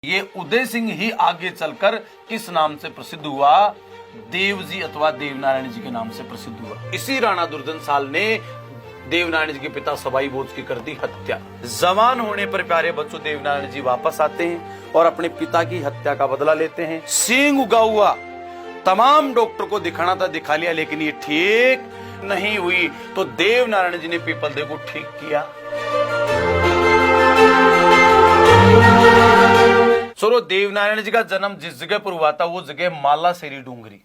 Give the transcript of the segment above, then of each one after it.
ये उदय सिंह ही आगे चलकर किस नाम से प्रसिद्ध हुआ? देवजी अथवा देवनारायण जी के नाम से प्रसिद्ध हुआ। इसी राणा दुर्जनशाल ने देवनारायण जी के पिता सवाई भोज की कर दी हत्या। जवान होने पर प्यारे बच्चों देवनारायण जी वापस आते हैं और अपने पिता की हत्या का बदला लेते हैं। सींग उगा हुआ, तमाम डॉक्टर को दिखाना था, दिखा लिया, लेकिन ये ठीक नहीं हुई तो देवनारायण जी ने पीपलदेव को ठीक किया। सोरो देवनारायण जी का जन्म जिस जगह पर हुआ था वो जगह मालासेरी डूंगरी,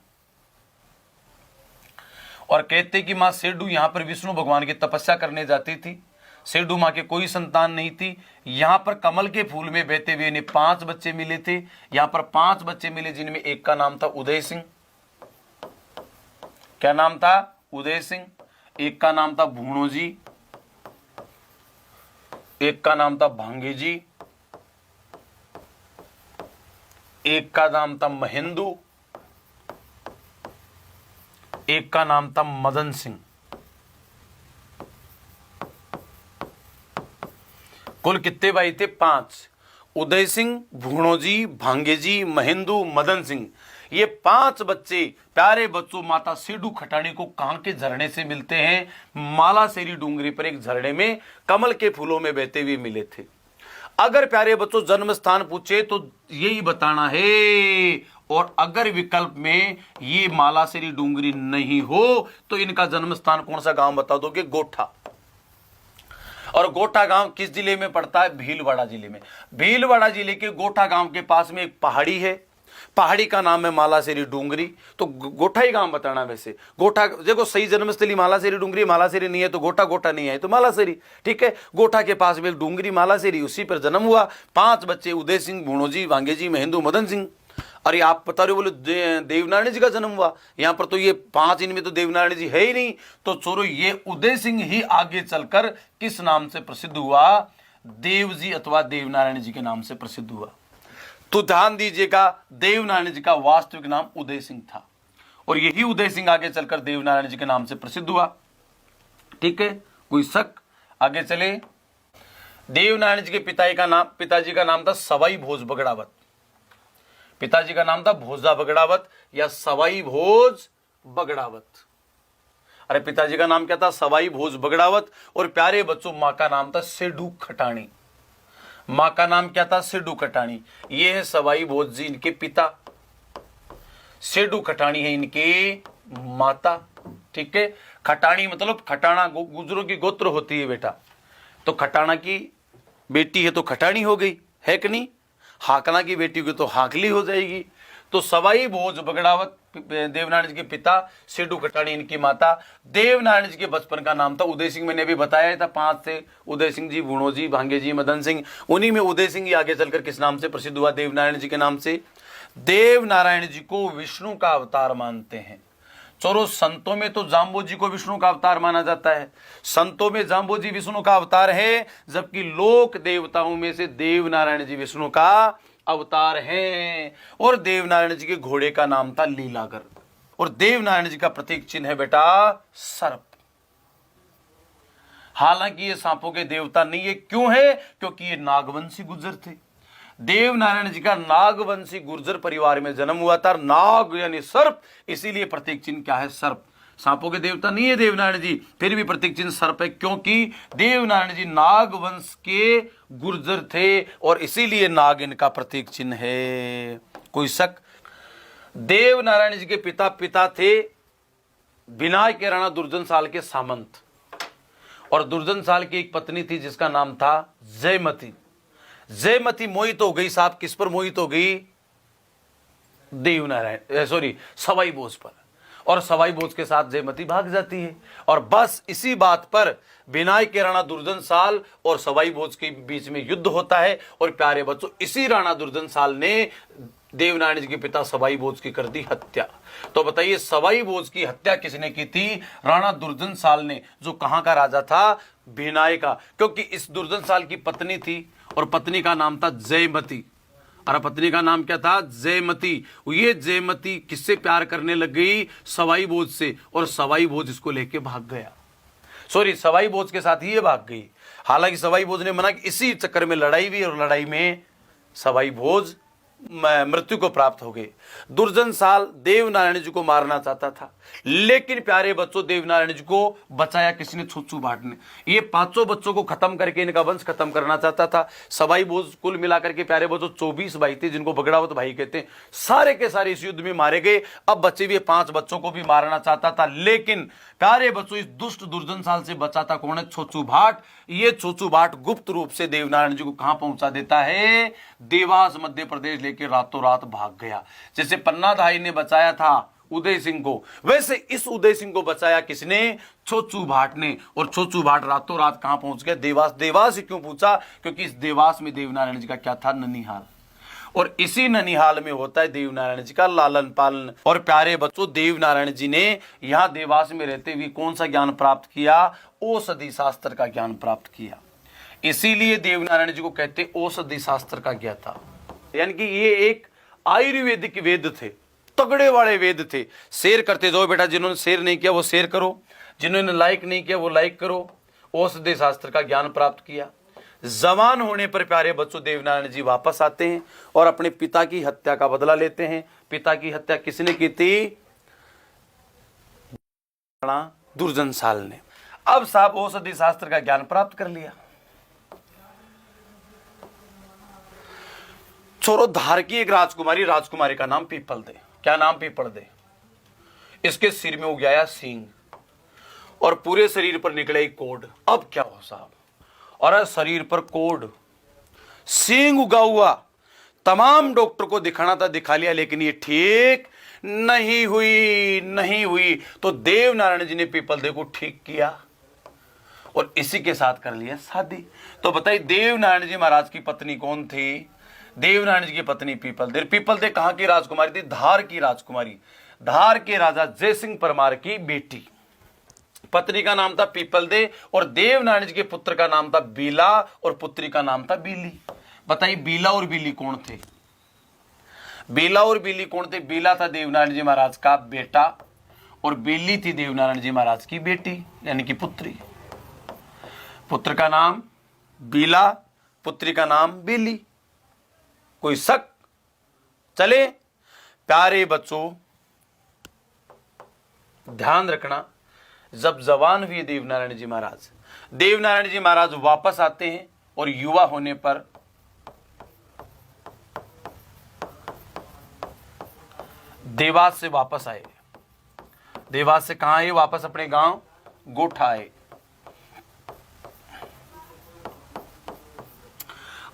और कहते कि मां सेडू यहां पर विष्णु भगवान की तपस्या करने जाती थी। सेडू मां के कोई संतान नहीं थी। यहां पर कमल के फूल में बहते हुए इन्हें 5 बच्चे मिले थे। यहां पर 5 बच्चे मिले जिनमें एक का नाम था उदय सिंह। क्या नाम था? उदय सिंह। एक का नाम था भूणो जी, एक का नाम था भांगे जी, एक का नाम था महेंदु, एक का नाम था मदन सिंह। कुल कितने भाई थे? 5। उदय सिंह, भूणो जी, भांगे जी, महेंदु, मदन सिंह, ये 5 बच्चे प्यारे बच्चों माता सेडू खटाणी को कहां के झरने से मिलते हैं? मालासेरी डूंगरी पर एक झरने में कमल के फूलों में बहते हुए मिले थे। अगर प्यारे बच्चों जन्म स्थान पूछे तो यही बताना है, और अगर विकल्प में ये मालासेरी डूंगरी नहीं हो तो इनका जन्म स्थान कौन सा गांव बता दोगे? गोठा। और गोठा गांव किस जिले में पड़ता है? भीलवाड़ा जिले में। भीलवाड़ा जिले के गोठा गांव के पास में एक पहाड़ी है, पहाड़ी का नाम है मालासेरी डूंगरी। तो गोठा ही गांव बताना। वैसे गोठा देखो सही जन्मस्थली मालासेरी डूंगरी, मालासेरी नहीं है तो गोठा, गोठा नहीं है तो मालासेरी, ठीक है। गोठा के पास में एक डूंगरी मालासेरी, उसी पर जन्म हुआ। 5 बच्चे उदय सिंह, भूणो जी, भांगे जी, महेंदु, मदन सिंह। अरे आप बता रहे हो बोले देवनारायण जी का जन्म हुआ, यहां पर तो ये 5 इनमें तो देवनारायण जी है ही नहीं। तो छोरो ये उदय सिंह ही आगे चलकर किस नाम से प्रसिद्ध हुआ? देवजी अथवा देवनारायण जी के नाम से प्रसिद्ध हुआ। तो ध्यान दीजिएगा देवनारायण जी का वास्तविक नाम उदय सिंह था, और यही उदय सिंह आगे चलकर देवनारायण जी के नाम से प्रसिद्ध हुआ। ठीक है, कोई शक? आगे चले। देवनारायण जी के पिताजी का नाम था सवाई भोज बगड़ावत। पिताजी का नाम था भोजा बगड़ावत या सवाई भोज बगड़ावत। अरे पिताजी का नाम क्या था? सवाई भोज बगड़ावत। और प्यारे बच्चों मां का नाम था सेडू खटाणी। मां का नाम क्या था? सेडू खटाणी। ये है सवाई भोज जी इनके पिता, सेडू खटाणी है इनके माता। ठीक है, खटाणी मतलब खटाणा गुजरों की गोत्र होती है बेटा, तो खटाणा की बेटी है तो खटाणी हो गई, है कि नहीं? हाकना की बेटी को तो हाकली हो जाएगी। तो सवाई भोज बगड़ावत देवनारायण जी के पिता, सेडू खटाणी इनकी माता। देवनारायण जी के बचपन का नाम था उदय सिंह। मैंने अभी बताया था 5 थे, उदय सिंह जी, भूणो जी, भांगे जी, मदन सिंह। उन्हीं में उदय सिंह ही आगे चलकर किस नाम से प्रसिद्ध हुआ? देवनारायण जी के नाम से। देवनारायण जी को विष्णु का अवतार मानते हैं। चलो संतों में तो जाम्बो जी को विष्णु का अवतार माना जाता है, संतों में जाम्बो जी विष्णु का अवतार है, जबकि लोक देवताओं में से देवनारायण जी विष्णु का अवतार हैं। और देवनारायण जी के घोड़े का नाम था लीलागर, और देवनारायण जी का प्रतीक चिन्ह है बेटा सर्प। हालांकि ये सांपों के देवता नहीं है। क्यों है? क्योंकि ये नागवंशी गुर्जर थे। देवनारायण जी का नागवंशी गुर्जर परिवार में जन्म हुआ था। नाग यानी सर्प, इसीलिए प्रतीक चिन्ह क्या है? सर्प। सांपों के देवता नहीं है देवनारायण जी, फिर भी प्रतीक चिन्ह सर्प है, क्योंकि देवनारायण जी नागवंश के गुर्जर थे और इसीलिए नाग इनका प्रतीक चिन्ह है। कोई शक? देवनारायण जी के पिता थे बिनाय के राणा दुर्जनशाल के सामंत, और दुर्जनशाल की एक पत्नी थी जिसका नाम था जयमती। जयमती मोहित हो गई साहब, किस पर मोहित हो गई? सवाई भोज पर, और सवाई भोज के साथ जयमती भाग जाती है। और बस इसी बात पर बिनाय के राणा दुर्जनशाल और सवाई भोज के बीच में युद्ध होता है। और प्यारे बच्चों इसी राणा दुर्जनशाल ने देवनारायण जी के पिता सवाई भोज की कर दी हत्या। तो बताइए सवाई भोज की हत्या किसने की थी? राणा दुर्जनशाल ने, जो कहां का राजा था? बिनाय का। क्योंकि इस दुर्जनशाल की पत्नी थी और पत्नी का नाम था जयमती। और पत्नी का नाम क्या था? जयमती। ये जयमती किससे प्यार करने लग गई? सवाई भोज से, और सवाई भोज इसको लेके भाग गया। सवाई भोज के साथ ही ये भाग गई। हालांकि सवाई भोज ने मना कि इसी चक्कर में लड़ाई हुई, और लड़ाई में सवाई भोज मृत्यु को प्राप्त हो गए। दुर्जनसाल देवनारायण जी को मारना चाहता था, लेकिन प्यारे बच्चों देवनारायण जी को बचाया किसने? छुच्चू भाट ने। ये पांचों बच्चों को खत्म करके इनका वंश खत्म करना चाहता था। सवाई भोज कुल मिलाकर के प्यारे बच्चों 24 भाई थे, जिनको बगड़ावत भाई कहते हैं। सारे के सारे इस युद्ध में मारे गए। अब बचे हुए 5 बच्चों को भी मारना चाहता था, लेकिन प्यारे बच्चों इस दुष्ट दुर्जनसाल से बचा था कौन है? छुच्चू भाट। ये छुच्चू भाट गुप्त रूप से देवनारायण जी को कहां पहुंचा देता है? देवास मध्य प्रदेश लेके रातों रात भाग गया। जैसे पन्नाधाई ने बचाया था उदय सिंह को, वैसे इस उदय सिंह को बचाया किसने? छुच्चू भाट ने। और छुच्चू भाट रातों रात कहां पहुंच गया? देवास। देवास ही क्यों पूछा? क्योंकि इस देवास में देवनारायण जी का क्या था? ननिहाल। और इसी ननिहाल में होता है देवनारायण जी का लालन पालन। और प्यारे बच्चों देवनारायण जी ने यहां देवास में रहते हुए कौन सा ज्ञान प्राप्त किया? औषधि शास्त्र का ज्ञान प्राप्त किया। इसीलिए देवनारायण जी को कहते औषधि शास्त्र का ज्ञाता। यानी कि ये एक आयुर्वेदिक वेद थे, तगड़े वाले वेद थे। शेयर करते जाओ बेटा, जिन्होंने शेयर नहीं किया वो शेयर करो, जिन्होंने लाइक नहीं किया वो लाइक करो। औषधि शास्त्र का ज्ञान प्राप्त किया। जवान होने पर प्यारे बच्चों देवनारायण जी वापस आते हैं और अपने पिता की हत्या का बदला लेते हैं। पिता की हत्या किसने की थी? दुर्जनसाल ने। अब साहब औषधि शास्त्र का ज्ञान प्राप्त कर लिया। छोरो धार की एक राजकुमारी का नाम पीपल दे। क्या नाम? People they. इसके सिर में उगाया सींग और पूरे शरीर पर निकले एक कोड। अब क्या हो साहब? और शरीर पर कोड, सींग उगा हुआ। तमाम डॉक्टर को दिखाना था, दिखा लिया, लेकिन ये ठीक नहीं हुई। तो देवनारायण जी ने पीपल दे को ठीक किया और इसी के साथ कर लिया शादी। तो बताइए देवनारायण जी महाराज की पत्नी कौन थी? देवनारायण जी की पत्नी पीपल दे। पीपल दे कहां की राजकुमारी थी? धार की राजकुमारी, धार के राजा जयसिंह परमार की बेटी। पत्नी का नाम था पीपल दे और देवनारायण जी के पुत्र का नाम था बीला और पुत्री का नाम था बीली। बताइए बीला और बीली कौन थे? बीला और बीली कौन थे? बीला था देवनारायण जी महाराज का बेटा और बीली थी देवनारायण जी महाराज की बेटी, यानी कि पुत्री। पुत्र का नाम बीला, पुत्री का नाम बीली। कोई शक? चले प्यारे बच्चों ध्यान रखना, जब जवान हुए देवनारायण जी महाराज वापस आते हैं और युवा होने पर देवास से वापस आए। देवास से कहां आए? वापस अपने गांव गोठा आए।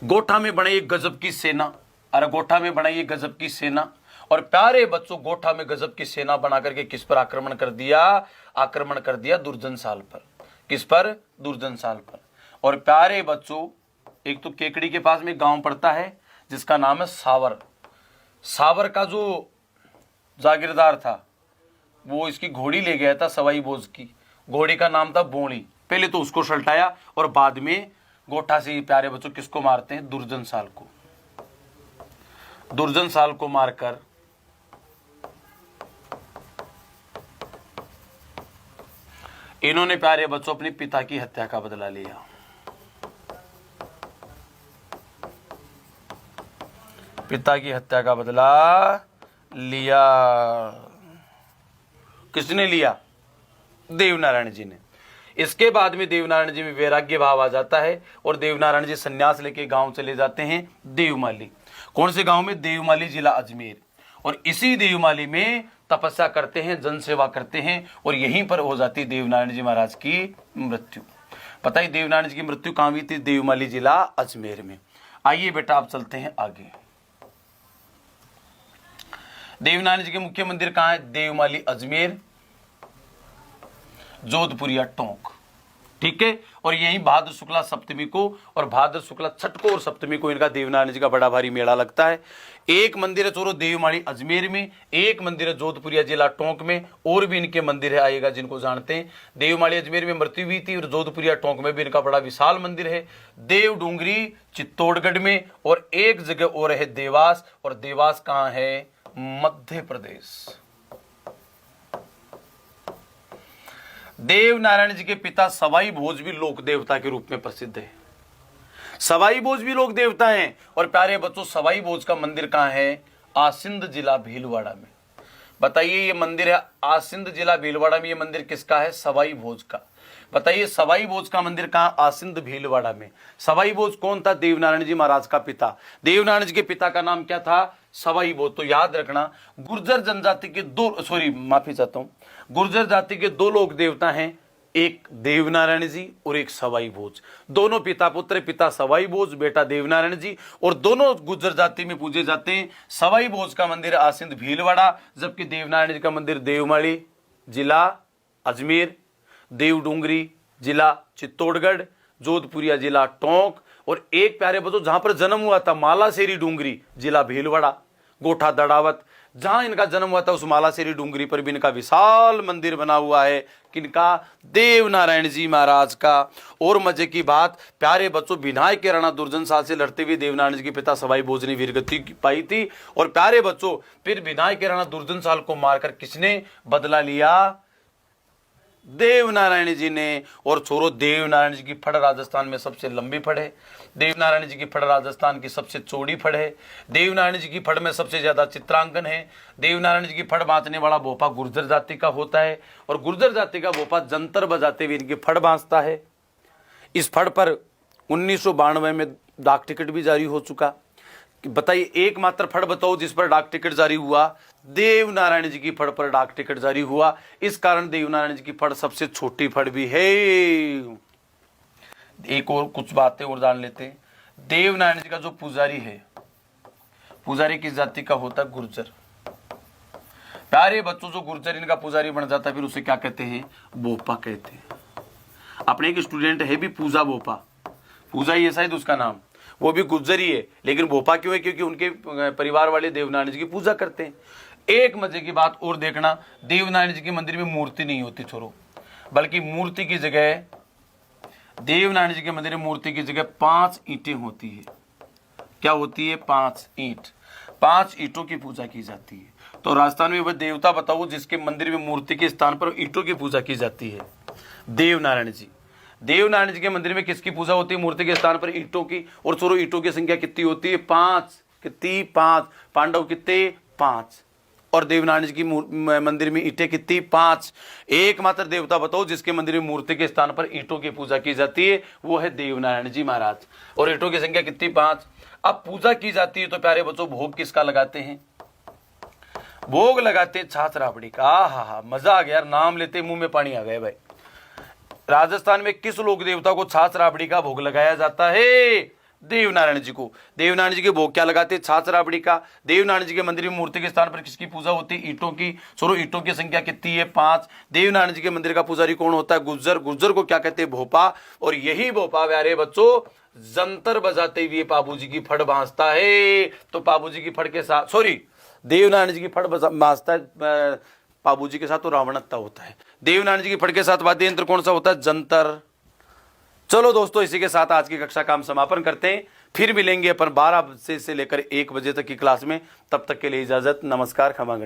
गोठा में बनाई एक गजब की सेना। अरे गोठा में बनाई एक गजब की सेना। और प्यारे बच्चों गोठा में गजब की सेना बना करके किस पर आक्रमण कर दिया? आक्रमण कर दिया दुर्जनसाल पर। किस पर? दुर्जनसाल पर। और प्यारे बच्चों एक तो केकड़ी के पास में एक गांव पड़ता है जिसका नाम है सावर। सावर का जो जागीरदार था वो इसकी घोड़ी ले गया था सवाई भोज की। घोड़ी का नाम था बोणी। पहले तो उसको सल्टाया और बाद में गोठा से प्यारे बच्चों किसको मारते हैं? दुर्जनसाल को। दुर्जनसाल को मारकर इन्होंने प्यारे बच्चों अपने पिता की हत्या का बदला लिया। पिता की हत्या का बदला लिया। किसने लिया? देवनारायण जी ने। इसके बाद में देवनारायण जी में वैराग्य भाव आ जाता है और देवनारायण जी संन्यास लेके गांव चले जाते हैं देवमाली। कौन से गांव में? देवमाली, जिला अजमेर। और इसी देवमाली में तपस्या करते हैं, जन सेवा करते हैं और यहीं पर हो जाती देवनारायण जी महाराज की मृत्यु। पता ही देवनारायण जी की मृत्यु कहां हुई थी? देवमाली, जिला अजमेर में। आइए बेटा आप चलते हैं आगे। देवनारायण जी के मुख्य मंदिर कहां है? देवमाली, अजमेर, जोधपुरिया, टोंक। ठीक है। और यही भाद्र शुक्ला सप्तमी को और भाद्र शुक्ला छठ को और सप्तमी को इनका देवनारायण जी का बड़ा भारी मेला लगता है। एक मंदिर है चोरो देवमाली अजमेर में, एक मंदिर है जोधपुरिया जिला टोंक में, और भी इनके मंदिर है आएगा जिनको जानते हैं। देवमाली अजमेर में मृत्यु हुई थी और जोधपुरिया टोंक में भी इनका बड़ा विशाल मंदिर है। देव डूंगरी चित्तौड़गढ़ में, और एक जगह और है देवास। और देवास कहां है? मध्य प्रदेश। देवनारायण जी के पिता सवाई भोज भी लोक देवता के रूप में प्रसिद्ध है। सवाई भोज भी लोक देवता हैं। और प्यारे बच्चों, सवाई भोज का मंदिर कहाँ है? आसिंद जिला भीलवाड़ा में। बताइए, ये मंदिर है आसिंद जिला भीलवाड़ा में। ये मंदिर किसका है? सवाई भोज का। बताइए, सवाई भोज का मंदिर कहाँ? आसिंद भीलवाड़ा में। सवाई भोज कौन था? देवनारायण जी महाराज का पिता। देवनारायण जी के पिता का नाम क्या था? सवाई भोज। तो याद रखना, गुर्जर जनजाति के माफी चाहता हूं, गुर्जर जाति के दो लोक देवता हैं, एक देवनारायण जी और एक सवाई भोज। दोनों पिता पुत्र, पिता सवाई भोज, बेटा देवनारायण जी, और दोनों गुर्जर जाति में पूजे जाते हैं। सवाई भोज का मंदिर आसिंद भीलवाड़ा, जबकि देवनारायण जी का मंदिर देवमाली जिला अजमेर, देवडूंगरी जिला चित्तौड़गढ़, जोधपुरिया जिला टोंक, और एक प्यारे बच्चों जहां पर जन्म हुआ था मालासेरी डूंगरी जिला भीलवाड़ा, गोठा दड़ावत, जहां इनका जन्म हुआ था उस मालासेरी डूंगरी पर भी इनका विशाल मंदिर बना हुआ है। किनका? देवनारायण जी महाराज का। और मजे की बात, प्यारे बच्चों, विनायक के राणा दुर्जन साल से लड़ते हुए देवनारायण जी के पिता सवाई भोज ने वीरगति पाई थी। और प्यारे बच्चों, फिर विनायक के राणा दुर्जन साल को मारकर किसने बदला लिया? देवनारायण जी ने। और छोरो, देवनारायण जी की फड़ राजस्थान में सबसे लंबी फड़ है। देवनारायण जी की फड़ राजस्थान की सबसे चौड़ी फड़ है। देवनारायण जी की फड़ में सबसे ज्यादा चित्रांकन है। देवनारायण जी की फड़ बांधने वाला भोपा गुर्जर जाति का होता है, और गुर्जर जाति का भोपा जंतर बजाते हुए इनकी फड़ बांधता है। इस फड़ पर 1992 में डाक टिकट भी जारी हो चुका। बताइए, एकमात्र फड़ बताओ जिस पर डाक टिकट जारी हुआ? देवनारायण जी की फड़ पर डाक टिकट जारी हुआ। इस कारण देवनारायण जी की फड़ सबसे छोटी फड़ भी है। एक और कुछ बातें और जान लेते हैं। देवनारायण जी का जो पुजारी है, पुजारी किस जाति का होता है? गुर्जर। प्यारे बच्चों, जो गुर्जर इनका पुजारी बन जाता है फिर उसे क्या कहते हैं? बोपा कहते हैं। अपने एक स्टूडेंट है भी पूजा बोपा, पूजा ही है शायद उसका नाम, वो भी गुर्जर ही है, लेकिन भोपा क्यों है? क्योंकि उनके परिवार वाले देवनारायण जी की पूजा करते हैं। एक मजे की बात और देखना, देवनारायण जी के मंदिर में मूर्ति नहीं होती छोरो, बल्कि मूर्ति की जगह, देवनारायण जी के मंदिर में मूर्ति की जगह 5 ईंटें होती है। क्या होती है? 5 ईंट। 5 ईंटों की पूजा की जाती है। तो राजस्थान में वह देवता बताओ जिसके मंदिर में मूर्ति के स्थान पर ईंटों की पूजा की जाती है? देवनारायण जी। देवनारायण जी के मंदिर में किसकी पूजा होती है? मूर्ति के स्थान पर ईंटों की। और छोरो, ईंटों की संख्या कितनी होती है? 5। कितनी? 5। पांडव कितने? 5। और देवनारायण जी की मंदिर में ईंटें कितनी? 5। एकमात्र देवता बताओ जिसके मंदिर में मूर्ति के स्थान पर ईंटों की पूजा की जाती है, वो है देवनारायण जी महाराज। और ईंटों की संख्या कितनी? 5। अब पूजा की जाती है तो प्यारे बच्चों, भोग किसका लगाते हैं? भोग लगाते हैं छाछ राबड़ी का। हा, मजा आ गया यार, नाम लेते मुंह में पानी आ गया भाई। राजस्थान में किस लोक देवता को छाछ राबड़ी का भोग लगाया जाता है? देवनारायण जी को। देवनारायण जी के भोग क्या लगाते हैं? छाछ राबड़ी का। देवनारायण जी के मंदिर में मूर्ति के स्थान पर किसकी पूजा होती है? ईंटों की। सोरो, ईंटों की संख्या कितनी है? 5। देवनारायण जी के मंदिर का पुजारी कौन होता है? गुर्जर। गुर्जर को क्या कहते हैं? भोपा। और यही भोपा प्यारे बच्चों जंतर बजाते हुए पाबू जी की फड़ बांधता है। तो पाबू जी की फड़ के साथ, सॉरी, देवनारायण जी की फड़ बांधता है पाबू जी के साथ, तो रावणत्ता होता है। देवनारायण जी की फड़ के साथ वाद्य यंत्र कौन सा होता है? जंतर। चलो दोस्तों, इसी के साथ आज की कक्षा का हम समापन करते हैं। फिर मिलेंगे अपन 12 से लेकर 1 बजे तक की क्लास में। तब तक के लिए इजाजत, नमस्कार, क्षमा।